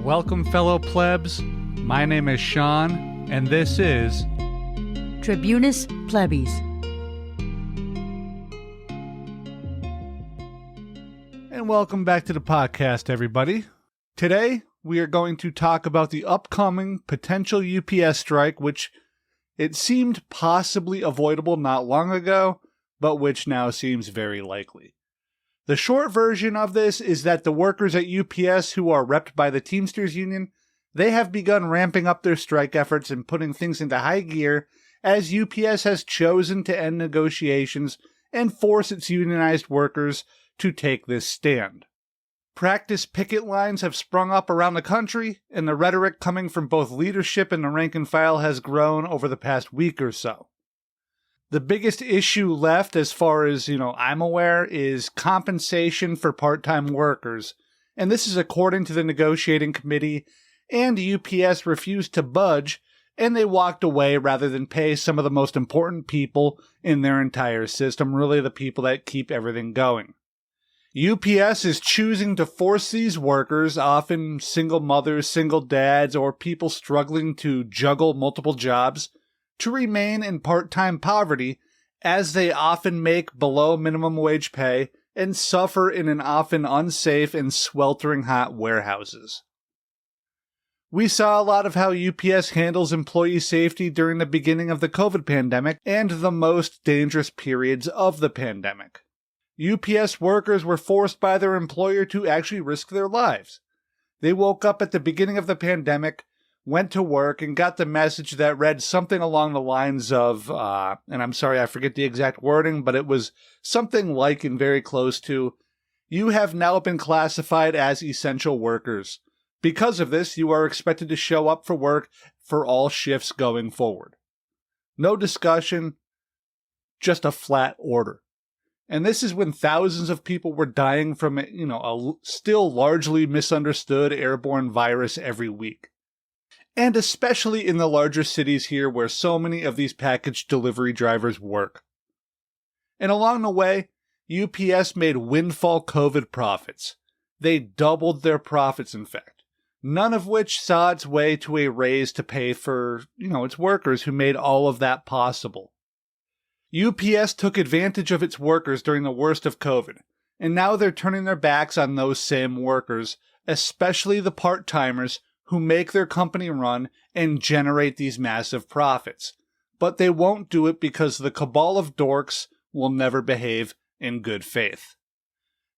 Welcome, fellow plebs. My name is Sean, and this is Tribunus Plebis. And welcome back to the podcast, everybody. Today, we are going to talk about the upcoming potential UPS strike, which it seemed possibly avoidable not long ago, but which now seems very likely. The short version of this is that the workers at UPS who are repped by the Teamsters union, they have begun ramping up their strike efforts and putting things into high gear as UPS has chosen to end negotiations and force its unionized workers to take this stand. Practice picket lines have sprung up around the country, and the rhetoric coming from both leadership and the rank and file has grown over the past week or so. The biggest issue left, as far as, I'm aware, is compensation for part-time workers. And this is according to the negotiating committee, and UPS refused to budge, and they walked away rather than pay some of the most important people in their entire system, really the people that keep everything going. UPS is choosing to force these workers, often single mothers, single dads, or people struggling to juggle multiple jobs, to remain in part-time poverty, as they often make below minimum wage pay and suffer in an often unsafe and sweltering hot warehouses. We saw a lot of how UPS handles employee safety during the beginning of the COVID pandemic and the most dangerous periods of the pandemic. UPS workers were forced by their employer to actually risk their lives. They woke up at the beginning of the pandemic, went to work, and got the message that read something along the lines of, and I'm sorry, I forget the exact wording, but it was something like and very close to, "You have now been classified as essential workers. Because of this, you are expected to show up for work for all shifts going forward." No discussion, just a flat order. And this is when thousands of people were dying from, a still largely misunderstood airborne virus every week. And especially in the larger cities here where so many of these package delivery drivers work. And along the way, UPS made windfall COVID profits. They doubled their profits, in fact. None of which saw its way to a raise to pay for, its workers who made all of that possible. UPS took advantage of its workers during the worst of COVID, and now they're turning their backs on those same workers, especially the part-timers who make their company run and generate these massive profits. But they won't do it because the cabal of dorks will never behave in good faith.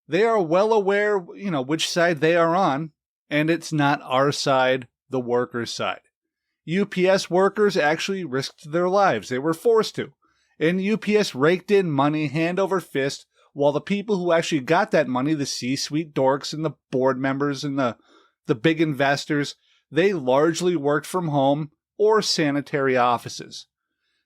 They are well aware, which side they are on, and it's not our side, the workers' side. UPS workers actually risked their lives. They were forced to. And UPS raked in money hand over fist, while the people who actually got that money, the C-suite dorks and the board members and the big investors, they largely worked from home or sanitary offices.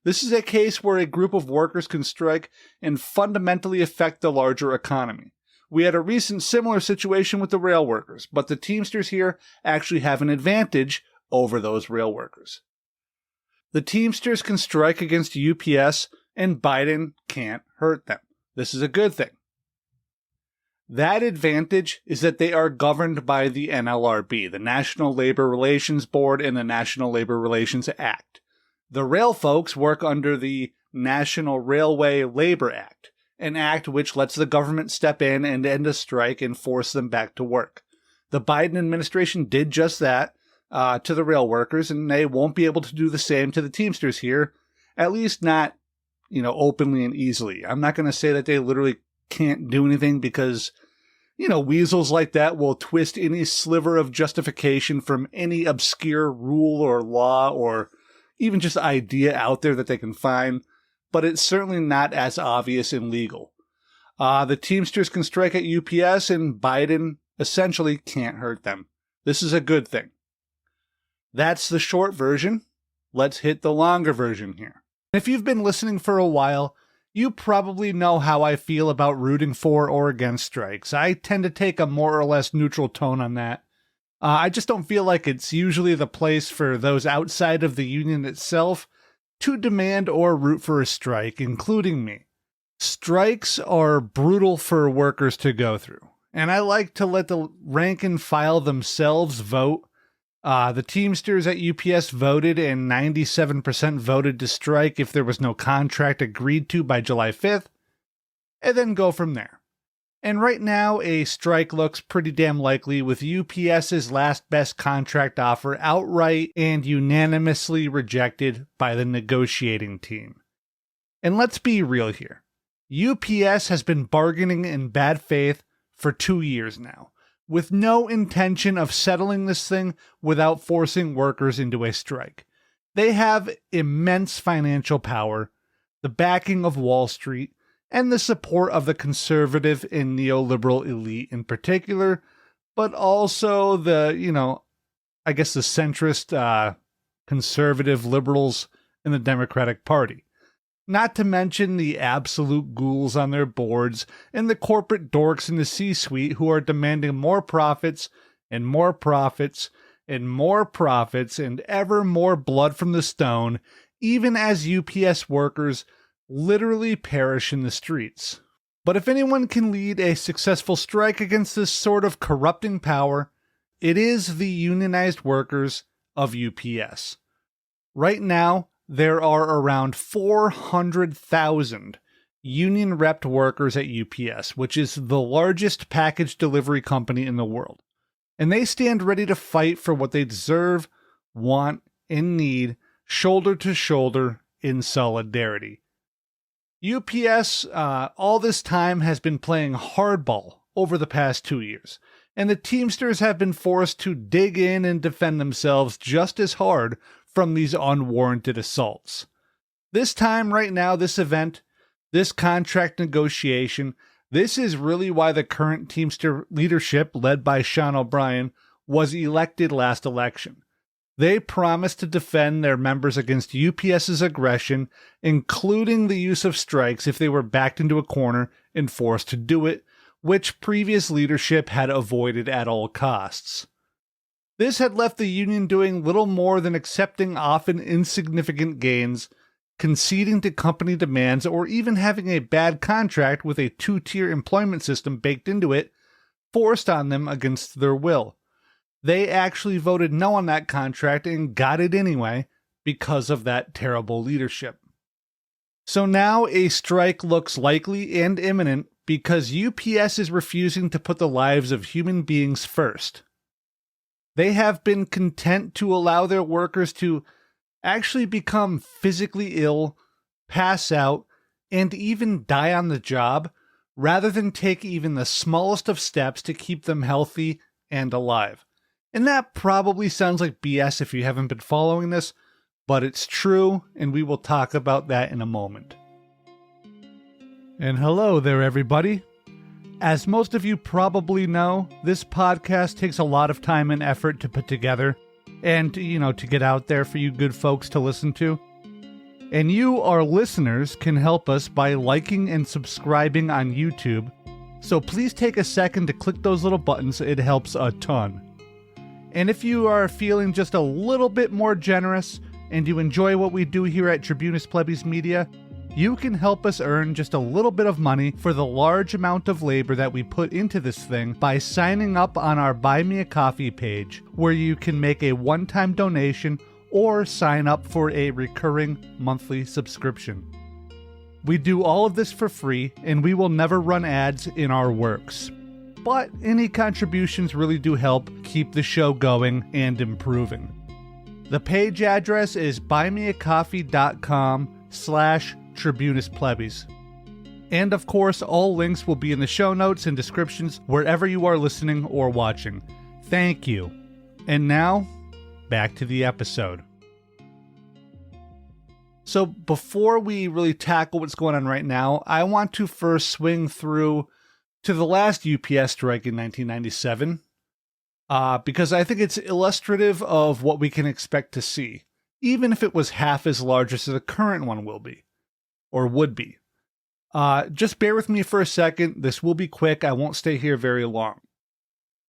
This is a case where a group of workers can strike and fundamentally affect the larger economy. We had a recent similar situation with the rail workers, but the Teamsters here actually have an advantage over those rail workers. The Teamsters can strike against UPS, and Biden can't hurt them. This is a good thing. That advantage is that they are governed by the NLRB, the National Labor Relations Board, and the National Labor Relations Act. The rail folks work under the National Railway Labor Act, an act which lets the government step in and end a strike and force them back to work. The Biden administration did just that to the rail workers, and they won't be able to do the same to the Teamsters here, at least not, openly and easily. I'm not going to say that they literally can't do anything because, weasels like that will twist any sliver of justification from any obscure rule or law or even just idea out there that they can find, but it's certainly not as obvious and legal. The Teamsters can strike at UPS, and Biden essentially can't hurt them. This is a good thing. That's the short version. Let's hit the longer version here. If you've been listening for a while, you probably know how I feel about rooting for or against strikes. I tend to take a more or less neutral tone on that. I just don't feel like it's usually the place for those outside of the union itself to demand or root for a strike, including me. Strikes are brutal for workers to go through, and I like to let the rank and file themselves vote The Teamsters at UPS voted, and 97% voted to strike if there was no contract agreed to by July 5th, and then go from there. And right now, a strike looks pretty damn likely, with UPS's last best contract offer outright and unanimously rejected by the negotiating team. And let's be real here. UPS has been bargaining in bad faith for 2 years now, with no intention of settling this thing without forcing workers into a strike. They have immense financial power, the backing of Wall Street, and the support of the conservative and neoliberal elite in particular, but also the, the centrist conservative liberals in the Democratic Party. Not to mention the absolute ghouls on their boards and the corporate dorks in the C-suite who are demanding more profits and more profits and more profits and ever more blood from the stone, even as UPS workers literally perish in the streets. But if anyone can lead a successful strike against this sort of corrupting power, it is the unionized workers of UPS. Right now, there are around 400,000 union-repped workers at UPS, which is the largest package delivery company in the world. And they stand ready to fight for what they deserve, want, and need, shoulder to shoulder in solidarity. UPS, all this time, has been playing hardball over the past 2 years, and the Teamsters have been forced to dig in and defend themselves just as hard from these unwarranted assaults. This time, right now, this event, this contract negotiation, this is really why the current Teamster leadership, led by Sean O'Brien, was elected last election. They promised to defend their members against UPS's aggression, including the use of strikes if they were backed into a corner and forced to do it, which previous leadership had avoided at all costs. This had left the union doing little more than accepting often insignificant gains, conceding to company demands, or even having a bad contract with a two-tier employment system baked into it, forced on them against their will. They actually voted no on that contract and got it anyway because of that terrible leadership. So now a strike looks likely and imminent because UPS is refusing to put the lives of human beings first. They have been content to allow their workers to actually become physically ill, pass out, and even die on the job, rather than take even the smallest of steps to keep them healthy and alive. And that probably sounds like BS if you haven't been following this, but it's true, and we will talk about that in a moment. And hello there, everybody. As most of you probably know, this podcast takes a lot of time and effort to put together and, to get out there for you good folks to listen to. And you, our listeners, can help us by liking and subscribing on YouTube. So please take a second to click those little buttons. It helps a ton. And if you are feeling just a little bit more generous and you enjoy what we do here at Tribunus Plebis Media, you can help us earn just a little bit of money for the large amount of labor that we put into this thing by signing up on our Buy Me a Coffee page, where you can make a one-time donation or sign up for a recurring monthly subscription. We do all of this for free, and we will never run ads in our works. But any contributions really do help keep the show going and improving. The page address is buymeacoffee.com/TribunusPlebis. And of course, all links will be in the show notes and descriptions wherever you are listening or watching. Thank you. And now, back to the episode. So before we really tackle what's going on right now, I want to first swing through to the last UPS strike in 1997, because I think it's illustrative of what we can expect to see, even if it was half as large as the current one will be, or would be. Just bear with me for a second. This will be quick. I won't stay here very long.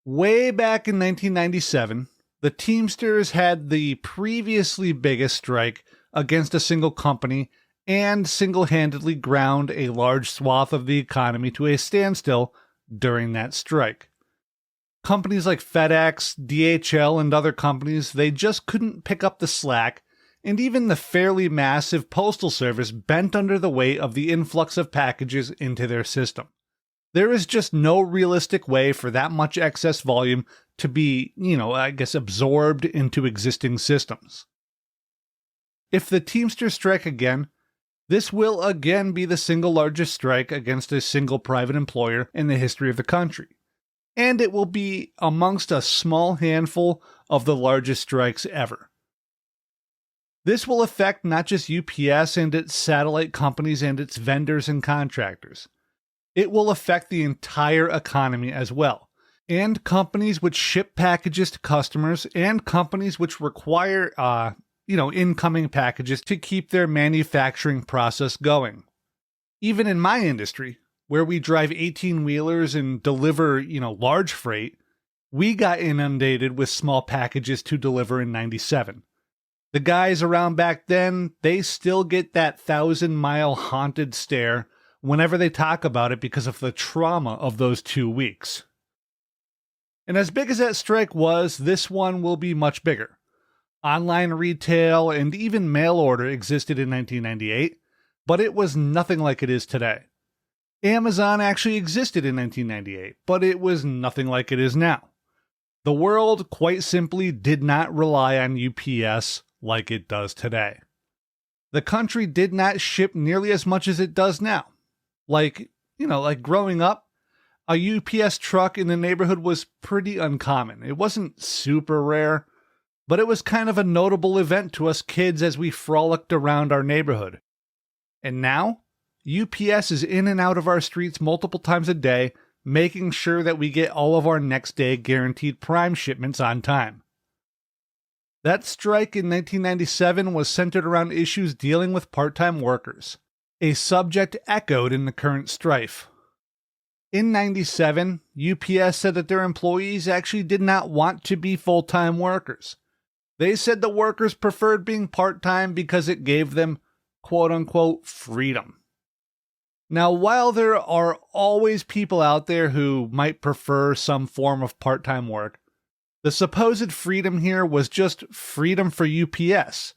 Way back in 1997, the Teamsters had the previously biggest strike against a single company and single-handedly ground a large swath of the economy to a standstill during that strike. Companies like FedEx, DHL, and other companies, they just couldn't pick up the slack, and even the fairly massive Postal Service bent under the weight of the influx of packages into their system. There is just no realistic way for that much excess volume to be, absorbed into existing systems. If the Teamsters strike again, this will again be the single largest strike against a single private employer in the history of the country. And it will be amongst a small handful of the largest strikes ever. This will affect not just UPS and its satellite companies and its vendors and contractors. It will affect the entire economy as well, and companies which ship packages to customers and companies which require, incoming packages to keep their manufacturing process going. Even in my industry, where we drive 18-wheelers and deliver, large freight, we got inundated with small packages to deliver in 97. The guys around back then, they still get that 1,000-mile haunted stare whenever they talk about it because of the trauma of those 2 weeks. And as big as that strike was, this one will be much bigger. Online retail and even mail order existed in 1998, but it was nothing like it is today. Amazon actually existed in 1998, but it was nothing like it is now. The world, quite simply, did not rely on UPS like it does today. The country did not ship nearly as much as it does now. Like growing up, a UPS truck in the neighborhood was pretty uncommon. It wasn't super rare, but it was kind of a notable event to us kids as we frolicked around our neighborhood. And now, UPS is in and out of our streets multiple times a day, making sure that we get all of our next day guaranteed Prime shipments on time. That strike in 1997 was centered around issues dealing with part-time workers, a subject echoed in the current strife. In 97, UPS said that their employees actually did not want to be full-time workers. They said the workers preferred being part-time because it gave them, quote-unquote, freedom. Now, while there are always people out there who might prefer some form of part-time work, the supposed freedom here was just freedom for UPS.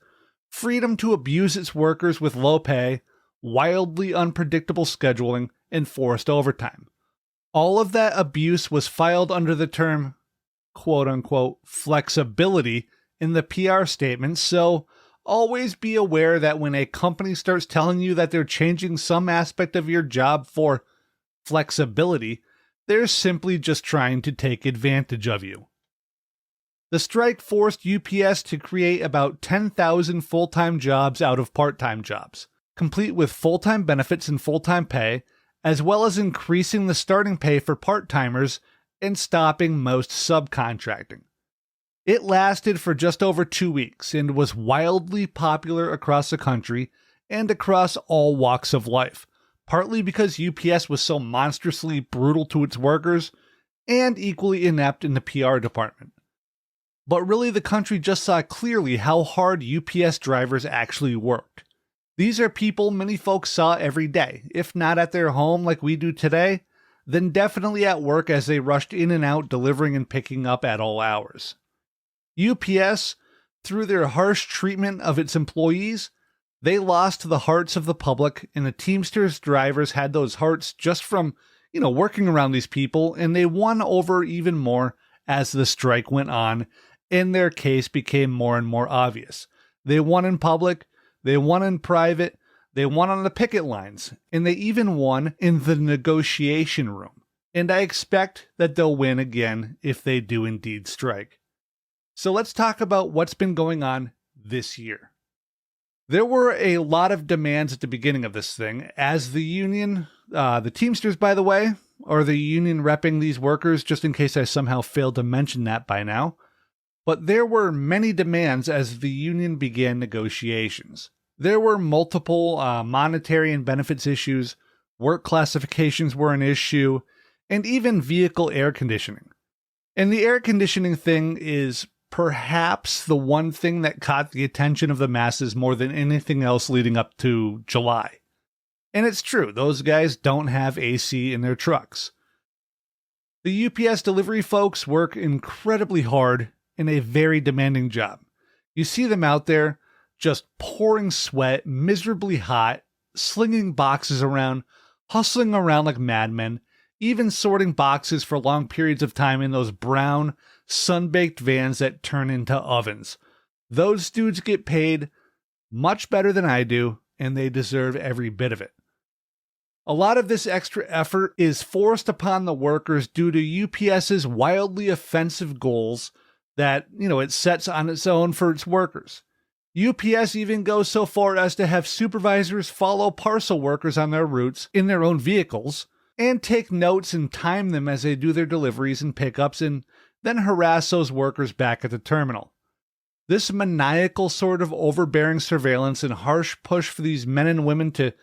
Freedom to abuse its workers with low pay, wildly unpredictable scheduling, and forced overtime. All of that abuse was filed under the term, quote-unquote, flexibility in the PR statement, so always be aware that when a company starts telling you that they're changing some aspect of your job for flexibility, they're simply just trying to take advantage of you. The strike forced UPS to create about 10,000 full-time jobs out of part-time jobs, complete with full-time benefits and full-time pay, as well as increasing the starting pay for part-timers and stopping most subcontracting. It lasted for just over 2 weeks and was wildly popular across the country and across all walks of life, partly because UPS was so monstrously brutal to its workers and equally inept in the PR department. But really, the country just saw clearly how hard UPS drivers actually worked. These are people many folks saw every day, if not at their home like we do today, then definitely at work as they rushed in and out delivering and picking up at all hours. UPS, through their harsh treatment of its employees, they lost the hearts of the public, and the Teamsters drivers had those hearts just from, working around these people, and they won over even more as the strike went on, and their case became more and more obvious. They won in public, they won in private, they won on the picket lines, and they even won in the negotiation room. And I expect that they'll win again if they do indeed strike. So let's talk about what's been going on this year. There were a lot of demands at the beginning of this thing, as the union, the Teamsters, by the way, or the union repping these workers, just in case I somehow failed to mention that by now. But there were many demands as the union began negotiations. There were multiple monetary and benefits issues, work classifications were an issue, and even vehicle air conditioning. And the air conditioning thing is perhaps the one thing that caught the attention of the masses more than anything else leading up to July. And it's true, those guys don't have AC in their trucks. The UPS delivery folks work incredibly hard in a very demanding job. You see them out there just pouring sweat, miserably hot, slinging boxes around, hustling around like madmen, even sorting boxes for long periods of time in those brown, sun-baked vans that turn into ovens. Those dudes get paid much better than I do, and they deserve every bit of it. A lot of this extra effort is forced upon the workers due to UPS's wildly offensive goals that, it sets on its own for its workers. UPS even goes so far as to have supervisors follow parcel workers on their routes in their own vehicles and take notes and time them as they do their deliveries and pickups and then harass those workers back at the terminal. This maniacal sort of overbearing surveillance and harsh push for these men and women to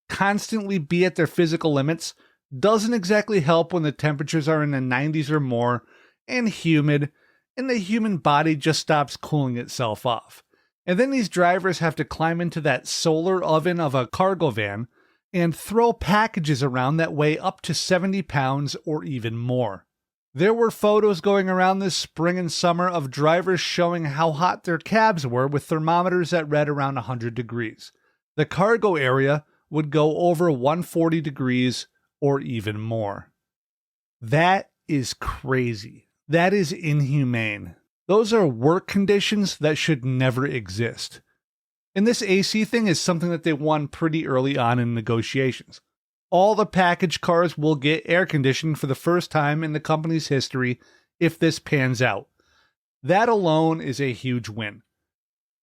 constantly be at their physical limits doesn't exactly help when the temperatures are in the 90s or more and humid, and the human body just stops cooling itself off. And then these drivers have to climb into that solar oven of a cargo van and throw packages around that weigh up to 70 pounds or even more. There were photos going around this spring and summer of drivers showing how hot their cabs were with thermometers that read around 100 degrees. The cargo area would go over 140 degrees or even more. That is crazy. That is inhumane. Those are work conditions that should never exist. And this AC thing is something that they won pretty early on in negotiations. All the package cars will get air conditioning for the first time in the company's history if this pans out. That alone is a huge win.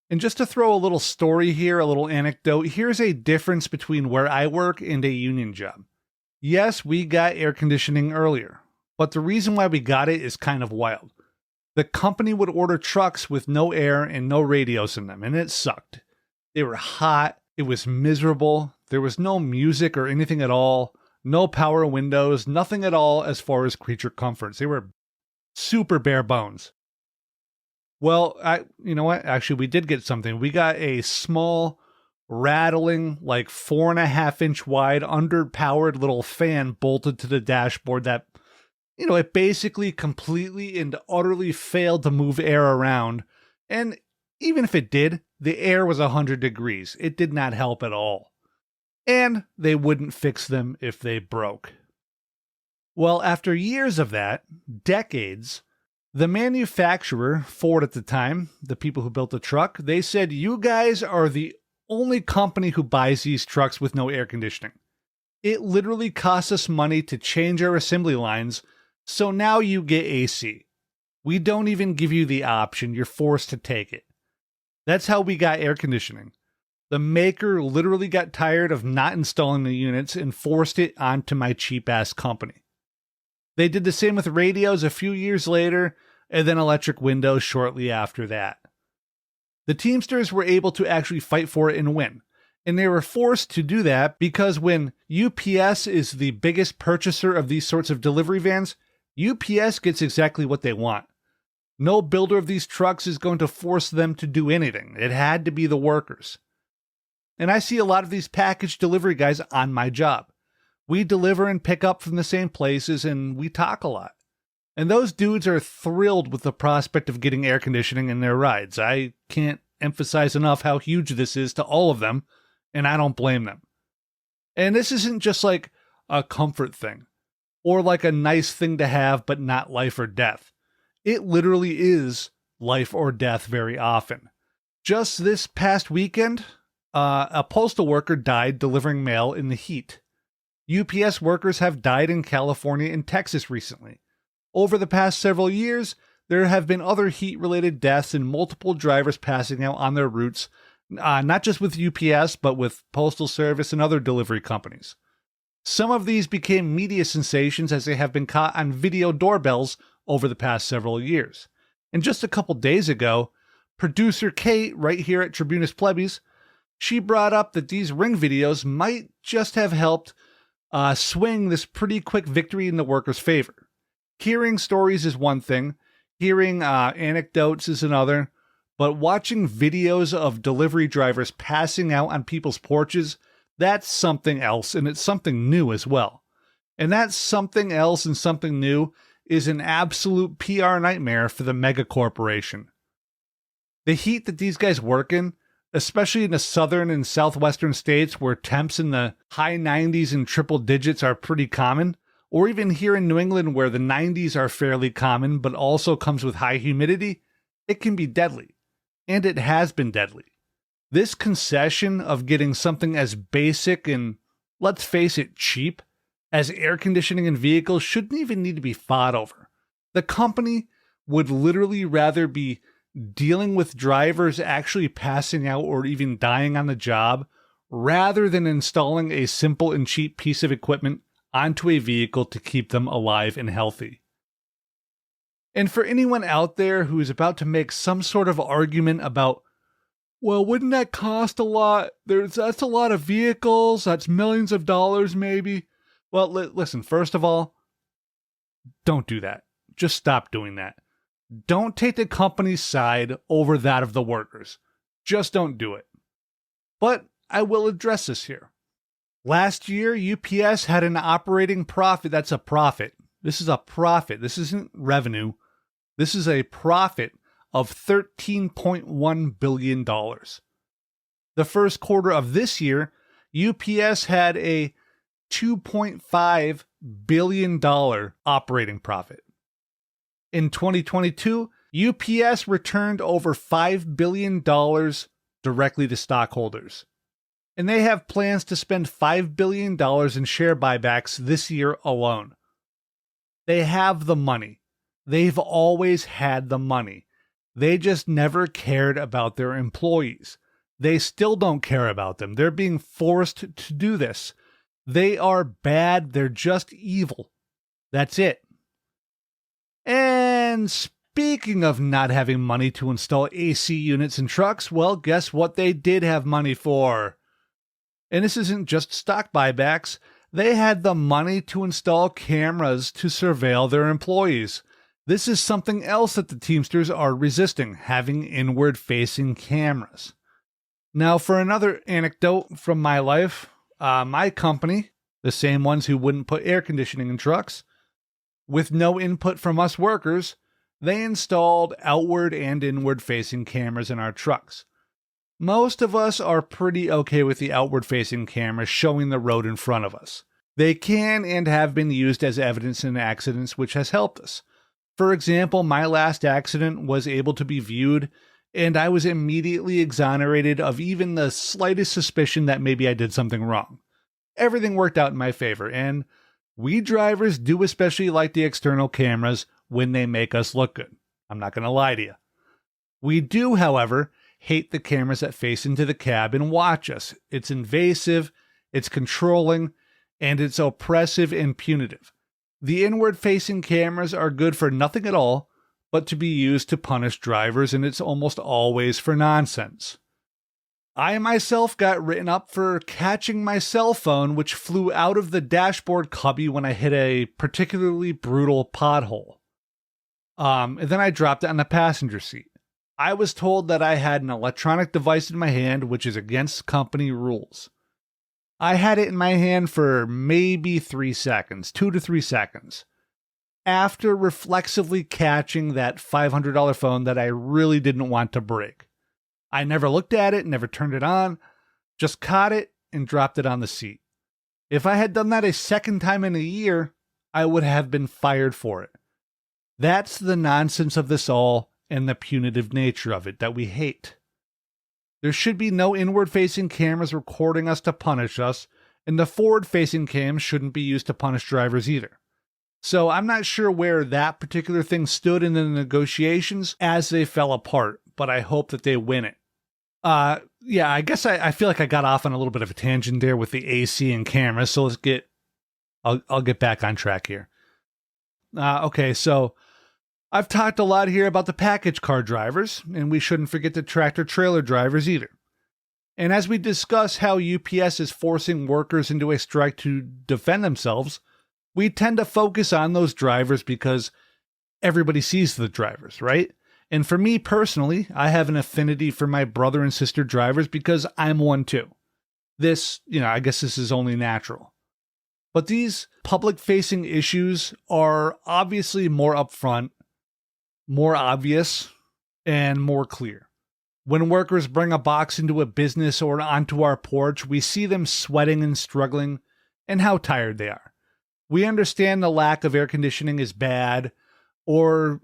And just to throw a little story here, a little anecdote, here's a difference between where I work and a union job. Yes, we got air conditioning earlier, but the reason why we got it is kind of wild. The company would order trucks with no air and no radios in them, and it sucked. They were hot, it was miserable, there was no music or anything at all, no power windows, nothing at all as far as creature comforts. They were super bare bones. Well, you know what? Actually, we did get something. We got a small, rattling, like 4.5-inch wide, underpowered little fan bolted to the dashboard that, it basically completely and utterly failed to move air around. And even if it did, the air was 100 degrees. It did not help at all. And they wouldn't fix them if they broke. Well, after years of that, decades, the manufacturer, Ford at the time, the people who built the truck, they said, you guys are the only company who buys these trucks with no air conditioning. It literally costs us money to change our assembly lines, so now you get AC. We don't even give you the option, you're forced to take it. That's how we got air conditioning. The maker literally got tired of not installing the units and forced it onto my cheap-ass company. They did the same with radios a few years later, and then electric windows shortly after that. The Teamsters were able to actually fight for it and win. And they were forced to do that because when UPS is the biggest purchaser of these sorts of delivery vans, UPS gets exactly what they want. No builder of these trucks is going to force them to do anything. It had to be the workers. And I see a lot of these package delivery guys on my job. We deliver and pick up from the same places, and we talk a lot. And those dudes are thrilled with the prospect of getting air conditioning in their rides. I can't emphasize enough how huge this is to all of them, and I don't blame them. And this isn't just like a comfort thing, or like a nice thing to have, but not life or death. It literally is life or death very often. Just this past weekend, a postal worker died delivering mail in the heat. UPS workers have died in California and Texas recently. Over the past several years, there have been other heat-related deaths and multiple drivers passing out on their routes, not just with UPS, but with Postal Service and other delivery companies. Some of these became media sensations as they have been caught on video doorbells over the past several years. And just a couple days ago, producer Kate, right here at Tribunus Plebis, she brought up that these Ring videos might just have helped swing this pretty quick victory in the workers' favor. Hearing stories is one thing, hearing anecdotes is another, but watching videos of delivery drivers passing out on people's porches, that's something else, and it's something new as well. And that something else and something new is an absolute PR nightmare for the mega corporation. The heat that these guys work in, especially in the southern and southwestern states where temps in the high 90s and triple digits are pretty common, or even here in New England where the 90s are fairly common but also comes with high humidity, it can be deadly. And it has been deadly. This concession of getting something as basic and, let's face it, cheap as air conditioning in vehicles shouldn't even need to be fought over. The company would literally rather be dealing with drivers actually passing out or even dying on the job rather than installing a simple and cheap piece of equipment onto a vehicle to keep them alive and healthy. And for anyone out there who is about to make some sort of argument about, well, wouldn't that cost a lot? That's a lot of vehicles. That's millions of dollars, maybe. Well, listen, first of all, don't do that. Just stop doing that. Don't take the company's side over that of the workers. Just don't do it. But I will address this here. Last year, UPS had an operating profit. That's a profit. This is a profit. This isn't revenue. This is a profit of $13.1 billion. The first quarter of this year, UPS had a $2.5 billion operating profit. In 2022, UPS returned over $5 billion directly to stockholders. And they have plans to spend $5 billion in share buybacks this year alone. They have the money. They've always had the money. They just never cared about their employees. They still don't care about them. They're being forced to do this. They are bad. They're just evil. That's it. And speaking of not having money to install AC units in trucks, well, guess what they did have money for? And this isn't just stock buybacks. They had the money to install cameras to surveil their employees. This is something else that the Teamsters are resisting, having inward-facing cameras. Now, for another anecdote from my life, my company, the same ones who wouldn't put air conditioning in trucks, with no input from us workers, they installed outward and inward-facing cameras in our trucks. Most of us are pretty okay with the outward-facing cameras showing the road in front of us. They can and have been used as evidence in accidents, which has helped us. For example, my last accident was able to be viewed, and I was immediately exonerated of even the slightest suspicion that maybe I did something wrong. Everything worked out in my favor, and we drivers do especially like the external cameras when they make us look good. I'm not going to lie to you. We do, however, hate the cameras that face into the cab and watch us. It's invasive, it's controlling, and it's oppressive and punitive. The inward-facing cameras are good for nothing at all, but to be used to punish drivers, and it's almost always for nonsense. I myself got written up for catching my cell phone, which flew out of the dashboard cubby when I hit a particularly brutal pothole. And then I dropped it on the passenger seat. I was told that I had an electronic device in my hand, which is against company rules. I had it in my hand for maybe 3 seconds, 2 to 3 seconds, after reflexively catching that $500 phone that I really didn't want to break. I never looked at it, never turned it on, just caught it and dropped it on the seat. If I had done that a second time in a year, I would have been fired for it. That's the nonsense of this all and the punitive nature of it that we hate. There should be no inward-facing cameras recording us to punish us, and the forward-facing cams shouldn't be used to punish drivers either. So I'm not sure where that particular thing stood in the negotiations as they fell apart, but I hope that they win it. Yeah, I guess I feel like I got off on a little bit of a tangent there with the AC and cameras, so I'll get back on track here. Okay, so I've talked a lot here about the package car drivers, and we shouldn't forget the tractor-trailer drivers either. And as we discuss how UPS is forcing workers into a strike to defend themselves, we tend to focus on those drivers because everybody sees the drivers, right? And for me personally, I have an affinity for my brother and sister drivers because I'm one too. I guess this is only natural. But these public-facing issues are obviously more upfront, more obvious, and more clear. When workers bring a box into a business or onto our porch, we see them sweating and struggling and how tired they are. We understand the lack of air conditioning is bad, or,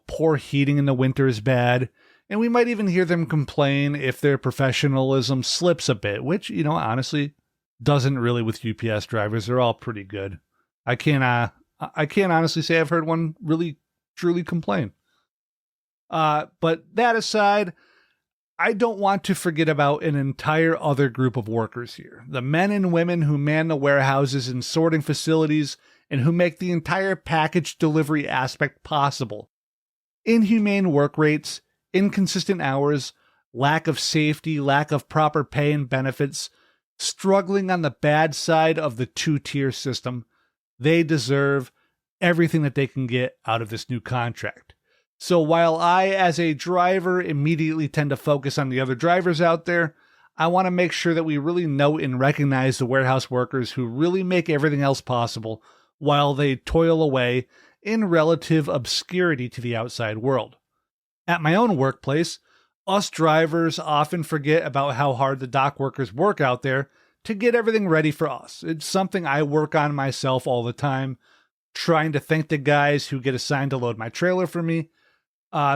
poor heating in the winter is bad, and we might even hear them complain if their professionalism slips a bit, which, honestly, doesn't really with UPS drivers. They're all pretty good. I can't honestly say I've heard one really truly complain. But that aside, I don't want to forget about an entire other group of workers here. The men and women who man the warehouses and sorting facilities and who make the entire package delivery aspect possible. Inhumane work rates, inconsistent hours, lack of safety, lack of proper pay and benefits, struggling on the bad side of the two-tier system. They deserve everything that they can get out of this new contract. So while I, as a driver, immediately tend to focus on the other drivers out there, I want to make sure that we really note and recognize the warehouse workers who really make everything else possible while they toil away in relative obscurity to the outside world. At my own workplace, us drivers often forget about how hard the dock workers work out there to get everything ready for us. It's something I work on myself all the time, trying to thank the guys who get assigned to load my trailer for me.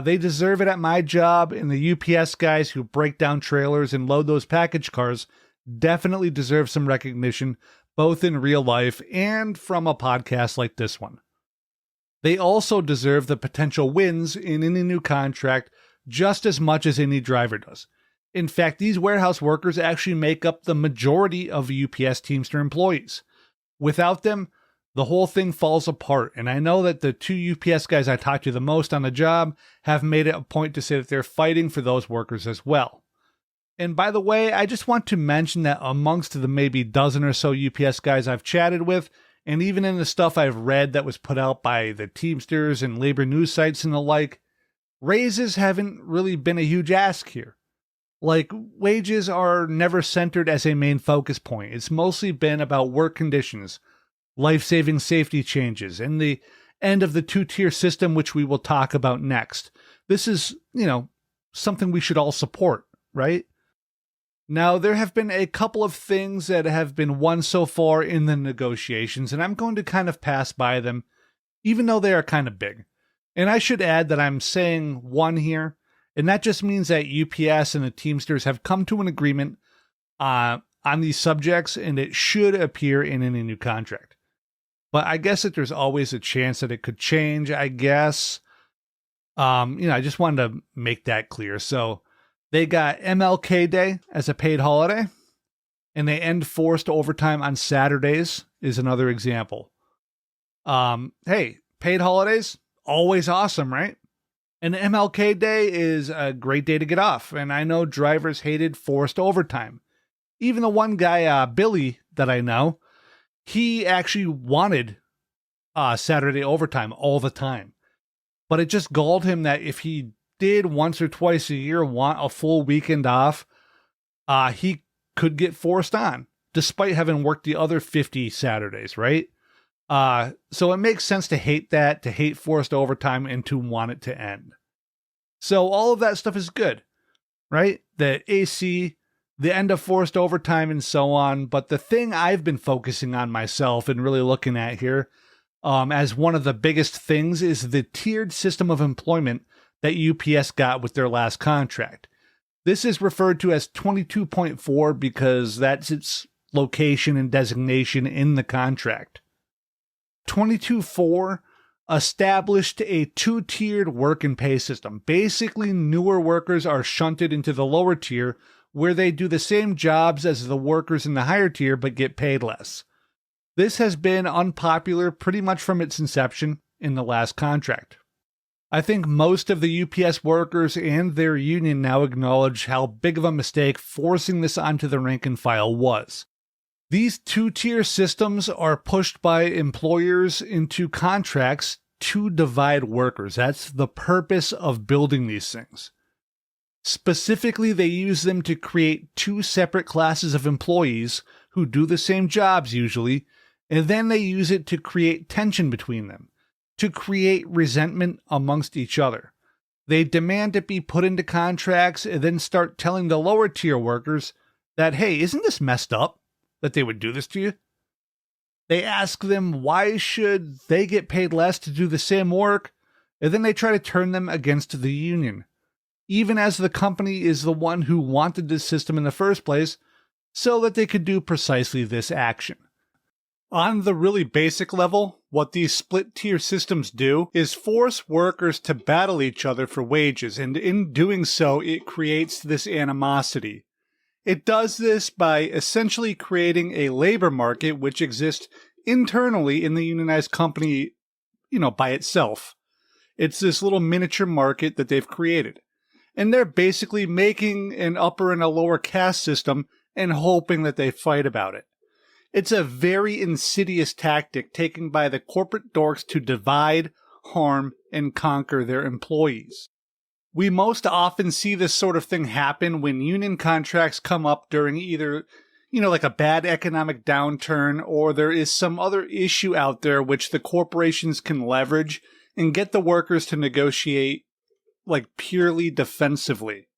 They deserve it at my job, and the UPS guys who break down trailers and load those package cars definitely deserve some recognition, both in real life and from a podcast like this one. They also deserve the potential wins in any new contract just as much as any driver does. In fact, these warehouse workers actually make up the majority of UPS Teamster employees. Without them, the whole thing falls apart, and I know that the two UPS guys I talk to the most on the job have made it a point to say that they're fighting for those workers as well. And by the way, I just want to mention that amongst the maybe dozen or so UPS guys I've chatted with, and even in the stuff I've read that was put out by the Teamsters and labor news sites and the like, raises haven't really been a huge ask here. Like, wages are never centered as a main focus point. It's mostly been about work conditions, life-saving safety changes, and the end of the two-tier system, which we will talk about next. This is, something we should all support, right? Now, there have been a couple of things that have been won so far in the negotiations, and I'm going to kind of pass by them, even though they are kind of big. And I should add that I'm saying one here, and that just means that UPS and the Teamsters have come to an agreement on these subjects, and it should appear in any new contract. But I guess that there's always a chance that it could change, I guess. I just wanted to make that clear. So they got MLK Day as a paid holiday, and they end forced overtime on Saturdays is another example. Hey, paid holidays, always awesome, right? And MLK Day is a great day to get off, and I know drivers hated forced overtime. Even the one guy, Billy, that I know, he actually wanted Saturday overtime all the time. But it just galled him that if he did once or twice a year want a full weekend off, he could get forced on, despite having worked the other 50 Saturdays, right? So it makes sense to hate that, to hate forced overtime, and to want it to end. So all of that stuff is good, right? The AC, the end of forced overtime, and so on. But the thing I've been focusing on myself and really looking at here as one of the biggest things is the tiered system of employment that UPS got with their last contract. This is referred to as 22.4 because that's its location and designation in the contract. 22.4 established a two-tiered work and pay system. Basically, newer workers are shunted into the lower tier where they do the same jobs as the workers in the higher tier but get paid less. This has been unpopular pretty much from its inception in the last contract. I think most of the UPS workers and their union now acknowledge how big of a mistake forcing this onto the rank and file was. These two-tier systems are pushed by employers into contracts to divide workers. That's the purpose of building these things. Specifically, they use them to create two separate classes of employees who do the same jobs usually, and then they use it to create tension between them, to create resentment amongst each other. They demand it be put into contracts and then start telling the lower tier workers that, hey, isn't this messed up that they would do this to you? They ask them why should they get paid less to do the same work, and then they try to turn them against the union, even as the company is the one who wanted this system in the first place, so that they could do precisely this action. On the really basic level, what these split-tier systems do is force workers to battle each other for wages, and in doing so, it creates this animosity. It does this by essentially creating a labor market which exists internally in the unionized company, by itself. It's this little miniature market that they've created. And they're basically making an upper and a lower caste system and hoping that they fight about it. It's a very insidious tactic taken by the corporate dorks to divide, harm, and conquer their employees. We most often see this sort of thing happen when union contracts come up during either, like a bad economic downturn, or there is some other issue out there which the corporations can leverage and get the workers to negotiate purely defensively.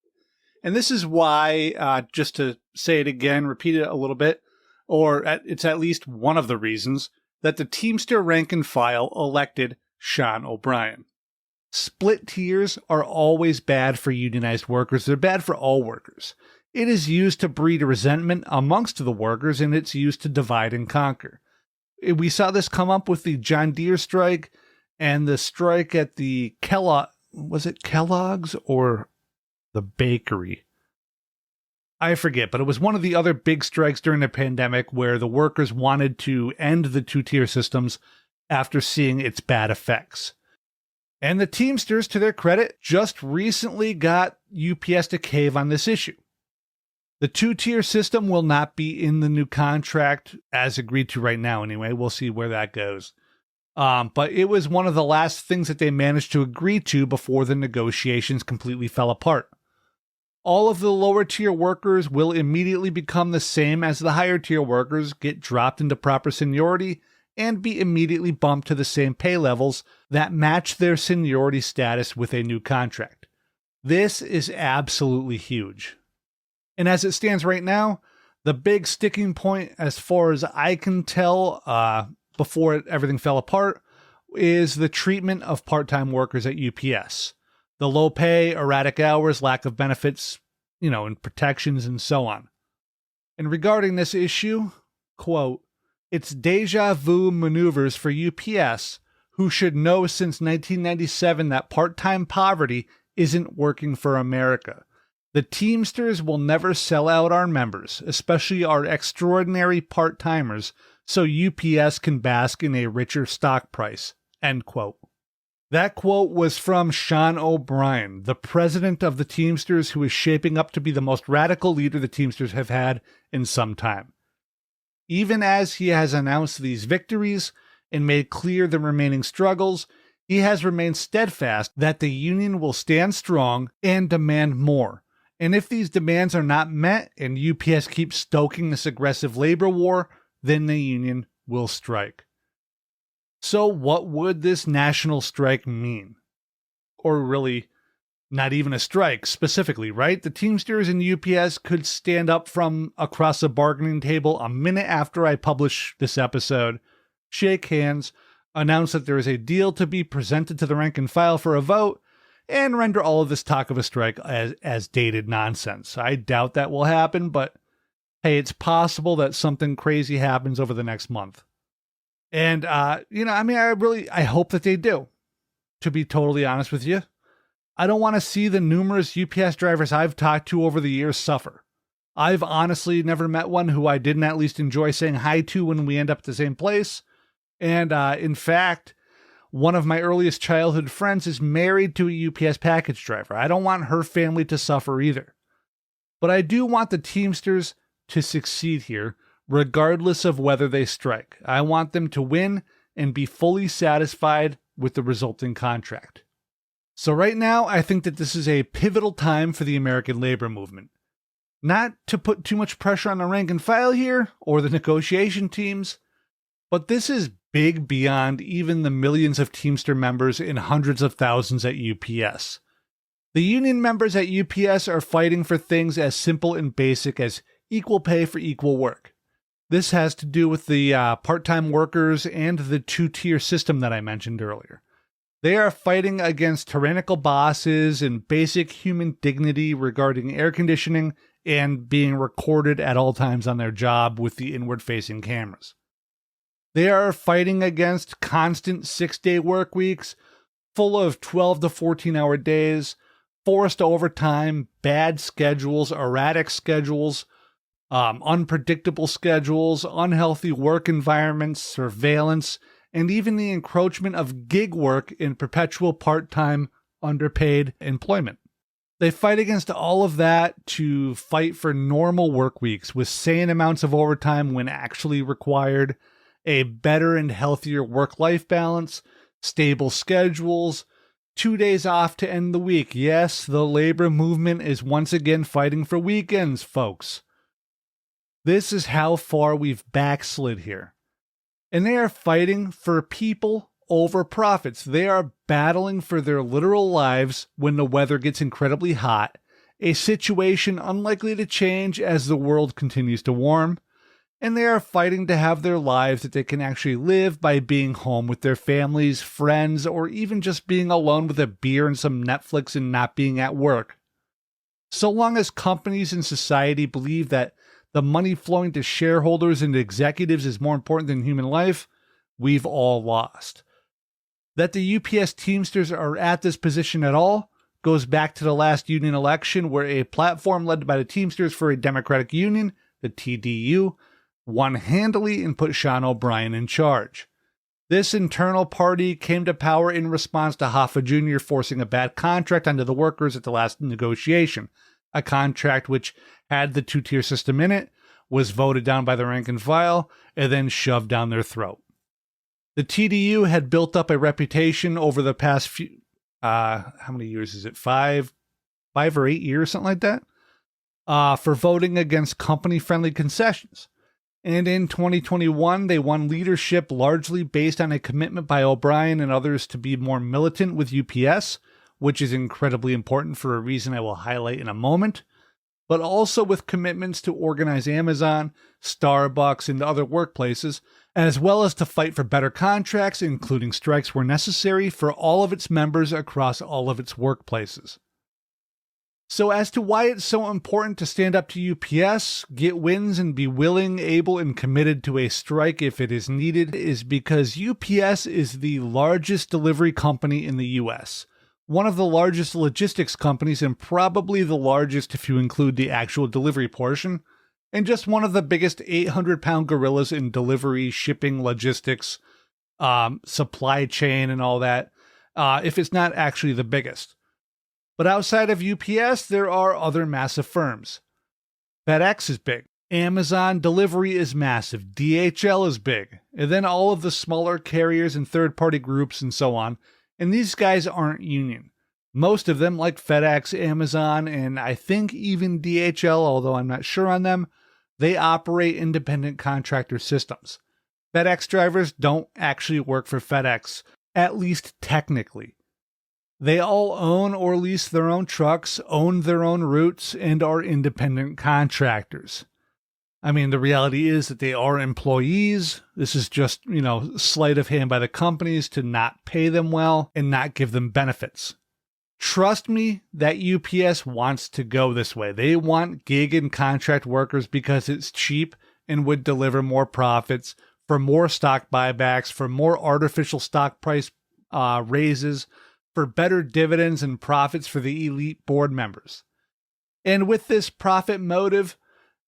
And this is why, just to say it again, repeat it a little bit, it's at least one of the reasons that the Teamster rank and file elected Sean O'Brien. Split tiers are always bad for unionized workers. They're bad for all workers. It is used to breed resentment amongst the workers, and it's used to divide and conquer. We saw this come up with the John Deere strike and the strike at the was it Kellogg's or the bakery? I forget, but it was one of the other big strikes during the pandemic where the workers wanted to end the two-tier systems after seeing its bad effects. And the Teamsters, to their credit, just recently got UPS to cave on this issue. The two-tier system will not be in the new contract as agreed to right now anyway. We'll see where that goes. But it was one of the last things that they managed to agree to before the negotiations completely fell apart. All of the lower tier workers will immediately become the same as the higher tier workers, get dropped into proper seniority, and be immediately bumped to the same pay levels that match their seniority status with a new contract. This is absolutely huge. And as it stands right now, the big sticking point, as far as I can tell, before everything fell apart, is the treatment of part-time workers at UPS. The low pay, erratic hours, lack of benefits, and protections and so on. And regarding this issue, quote, it's deja vu maneuvers for UPS, who should know since 1997 that part-time poverty isn't working for America. The Teamsters will never sell out our members, especially our extraordinary part-timers, so UPS can bask in a richer stock price. End quote. That quote was from Sean O'Brien, the president of the Teamsters, who is shaping up to be the most radical leader the Teamsters have had in some time. Even as he has announced these victories and made clear the remaining struggles, he has remained steadfast that the union will stand strong and demand more. And if these demands are not met and UPS keeps stoking this aggressive labor war, then the union will strike. So what would this national strike mean? Or really, not even a strike specifically, right? The Teamsters and UPS could stand up from across the bargaining table a minute after I publish this episode, shake hands, announce that there is a deal to be presented to the rank and file for a vote, and render all of this talk of a strike as dated nonsense. I doubt that will happen, but hey, it's possible that something crazy happens over the next month. And, I hope that they do, to be totally honest with you. I don't want to see the numerous UPS drivers I've talked to over the years suffer. I've honestly never met one who I didn't at least enjoy saying hi to when we end up at the same place. And, in fact, one of my earliest childhood friends is married to a UPS package driver. I don't want her family to suffer either. But I do want the Teamsters to succeed here, regardless of whether they strike. I want them to win and be fully satisfied with the resulting contract. So right now, I think that this is a pivotal time for the American labor movement. Not to put too much pressure on the rank and file here, or the negotiation teams, But this is big beyond even the millions of Teamster members and hundreds of thousands at UPS. The union members at UPS are fighting for things as simple and basic as equal pay for equal work. This has to do with the part-time workers and the two-tier system that I mentioned earlier. They are fighting against tyrannical bosses and basic human dignity regarding air conditioning and being recorded at all times on their job with the inward-facing cameras. They are fighting against constant 6-day work weeks, full of 12 to 14-hour days, forced overtime, bad schedules, erratic schedules, unpredictable schedules, unhealthy work environments, surveillance, and even the encroachment of gig work in perpetual part-time, underpaid employment. They fight against all of that to fight for normal work weeks with sane amounts of overtime when actually required, a better and healthier work-life balance, stable schedules, 2 days off to end the week. Yes, the labor movement is once again fighting for weekends, folks. This is how far we've backslid here. And they are fighting for people over profits. They are battling for their literal lives when the weather gets incredibly hot, a situation unlikely to change as the world continues to warm. And they are fighting to have their lives that they can actually live by being home with their families, friends, or even just being alone with a beer and some Netflix and not being at work. So long as companies and society believe that the money flowing to shareholders and executives is more important than human life, we've all lost. That the UPS Teamsters are at this position at all goes back to the last union election where a platform led by the Teamsters for a Democratic Union, the TDU, won handily and put Sean O'Brien in charge. This internal party came to power in response to Hoffa Jr. forcing a bad contract onto the workers at the last negotiation, a contract which had the two-tier system in it, was voted down by the rank and file, and then shoved down their throat. The TDU had built up a reputation over the past few, how many years is it? 5 or 8 years, something like that, for voting against company-friendly concessions. And in 2021, they won leadership largely based on a commitment by O'Brien and others to be more militant with UPS, which is incredibly important for a reason I will highlight in a moment, but also with commitments to organize Amazon, Starbucks, and other workplaces, as well as to fight for better contracts, including strikes where necessary, for all of its members across all of its workplaces. So as to why it's so important to stand up to UPS, get wins, and be willing, able, and committed to a strike if it is needed is because UPS is the largest delivery company in the US, one of the largest logistics companies, and probably the largest if you include the actual delivery portion, and just one of the biggest 800-pound gorillas in delivery, shipping, logistics, supply chain, and all that, if it's not actually the biggest. But outside of UPS, there are other massive firms. FedEx is big. Amazon delivery is massive. DHL is big. And then all of the smaller carriers and third-party groups and so on. And these guys aren't union. Most of them, like FedEx, Amazon, and I think even DHL, although I'm not sure on them, they operate independent contractor systems. FedEx drivers don't actually work for FedEx, at least technically. They all own or lease their own trucks, own their own routes, and are independent contractors. I mean, the reality is that they are employees. This is just, sleight of hand by the companies to not pay them well and not give them benefits. Trust me that UPS wants to go this way. They want gig and contract workers because it's cheap and would deliver more profits, for more stock buybacks, for more artificial stock price raises, for better dividends and profits for the elite board members. And with this profit motive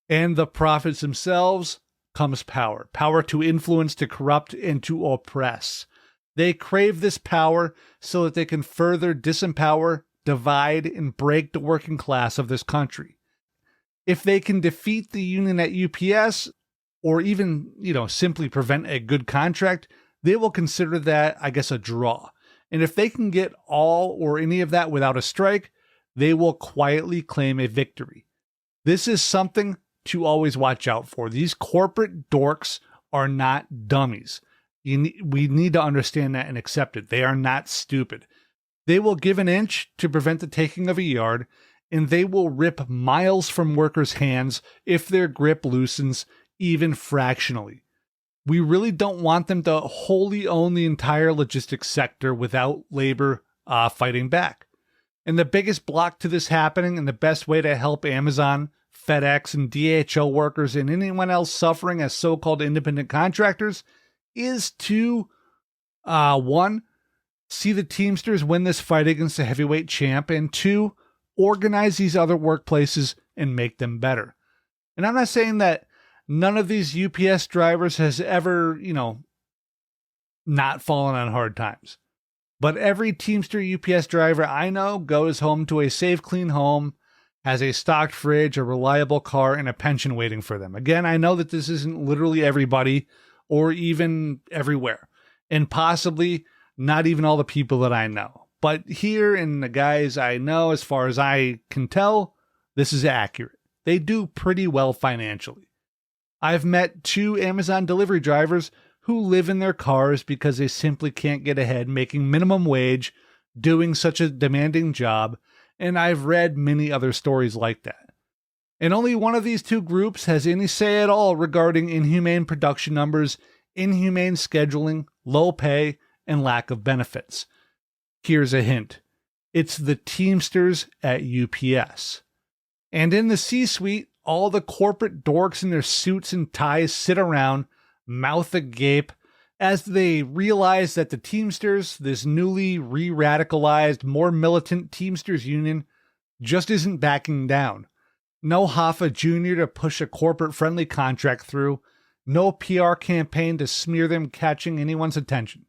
and the profits themselves comes power. Power to influence, to corrupt, and to oppress. They crave this power so that they can further disempower, divide, and break the working class of this country. If they can defeat the union at UPS, or even, simply prevent a good contract, they will consider that, a draw. And if they can get all or any of that without a strike, they will quietly claim a victory. This is something to always watch out for. These corporate dorks are not dummies. We need to understand that and accept it. They are not stupid. They will give an inch to prevent the taking of a yard, and they will rip miles from workers' hands if their grip loosens even fractionally. We really don't want them to wholly own the entire logistics sector without labor fighting back. And the biggest block to this happening, and the best way to help Amazon, FedEx, and DHL workers and anyone else suffering as so-called independent contractors, is to, one, see the Teamsters win this fight against the heavyweight champ, and two, organize these other workplaces and make them better. And I'm not saying that none of these UPS drivers has ever, not fallen on hard times. But every Teamster UPS driver I know goes home to a safe, clean home, has a stocked fridge, a reliable car, and a pension waiting for them. Again, I know that this isn't literally everybody or even everywhere, and possibly not even all the people that I know. But here in the guys I know, as far as I can tell, this is accurate. They do pretty well financially. I've met 2 Amazon delivery drivers who live in their cars because they simply can't get ahead making minimum wage, doing such a demanding job, and I've read many other stories like that. And only one of these 2 groups has any say at all regarding inhumane production numbers, inhumane scheduling, low pay, and lack of benefits. Here's a hint. It's the Teamsters at UPS. And in the C-suite, all the corporate dorks in their suits and ties sit around, mouth agape, as they realize that the Teamsters, this newly re-radicalized, more militant Teamsters union, just isn't backing down. No Hoffa Jr. to push a corporate-friendly contract through, no PR campaign to smear them catching anyone's attention.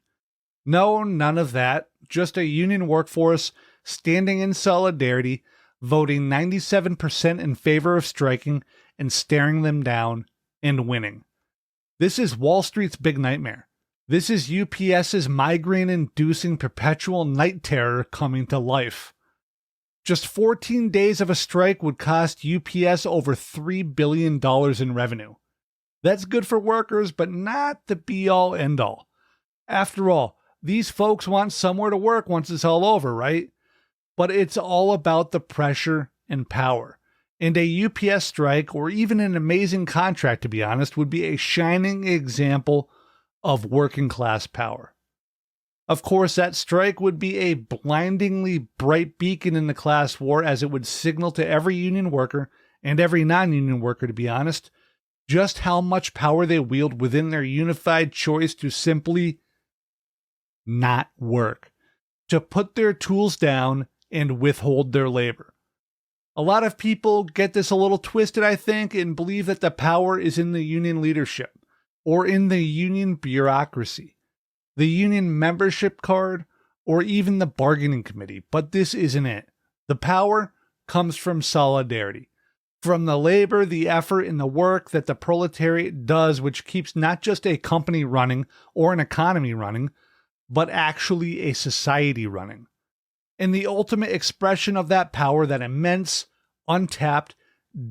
No, none of that. Just a union workforce standing in solidarity, voting 97% in favor of striking and staring them down and winning. This is Wall Street's big nightmare. This is UPS's migraine-inducing perpetual night terror coming to life. Just 14 days of a strike would cost UPS over $3 billion in revenue. That's good for workers, but not the be-all, end-all. After all, these folks want somewhere to work once it's all over, right? But it's all about the pressure and power. And a UPS strike, or even an amazing contract, to be honest, would be a shining example of working class power. Of course, that strike would be a blindingly bright beacon in the class war, as it would signal to every union worker, and every non-union worker, to be honest, just how much power they wield within their unified choice to simply not work, to put their tools down and withhold their labor. A lot of people get this a little twisted, I think, and believe that the power is in the union leadership or in the union bureaucracy, the union membership card, or even the bargaining committee. But this isn't it. The power comes from solidarity, from the labor, the effort, and the work that the proletariat does, which keeps not just a company running or an economy running, but actually a society running. And the ultimate expression of that power, that immense, untapped,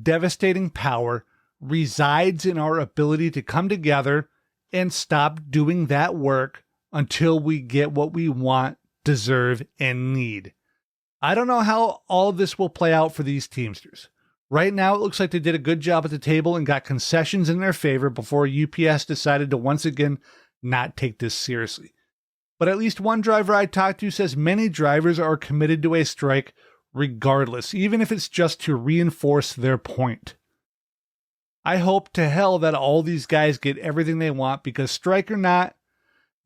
devastating power, resides in our ability to come together and stop doing that work until we get what we want, deserve, and need. I don't know how all of this will play out for these Teamsters. Right now, it looks like they did a good job at the table and got concessions in their favor before UPS decided to once again not take this seriously. But at least one driver I talked to says many drivers are committed to a strike regardless, even if it's just to reinforce their point. I hope to hell that all these guys get everything they want, because strike or not,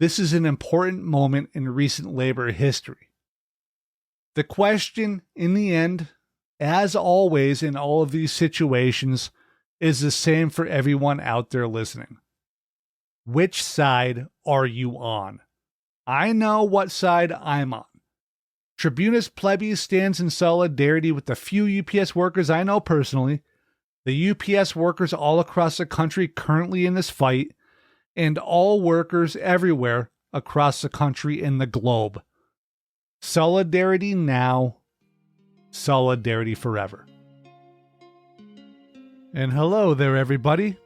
this is an important moment in recent labor history. The question, in the end, as always in all of these situations, is the same for everyone out there listening. Which side are you on? I know what side I'm on. Tribunus Plebis stands in solidarity with the few UPS workers I know personally, the UPS workers all across the country currently in this fight, and all workers everywhere across the country and the globe. Solidarity now, solidarity forever. And hello there, everybody.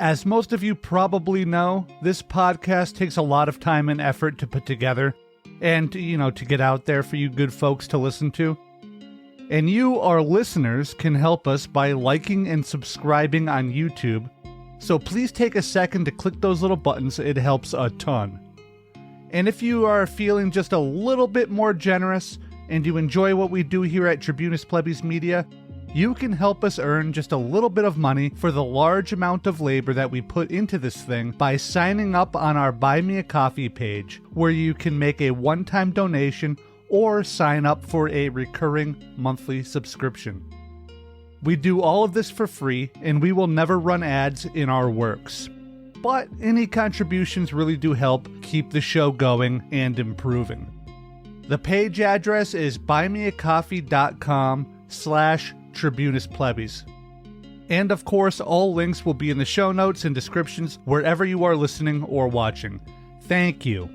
As most of you probably know, this podcast takes a lot of time and effort to put together and, to get out there for you good folks to listen to. And you, our listeners, can help us by liking and subscribing on YouTube. So please take a second to click those little buttons. It helps a ton. And if you are feeling just a little bit more generous and you enjoy what we do here at Tribunus Plebis Media, you can help us earn just a little bit of money for the large amount of labor that we put into this thing by signing up on our Buy Me a Coffee page, where you can make a one-time donation or sign up for a recurring monthly subscription. We do all of this for free, and we will never run ads in our works. But any contributions really do help keep the show going and improving. The page address is buymeacoffee.com/Tribunus Plebis. And of course, all links will be in the show notes and descriptions wherever you are listening or watching. Thank you.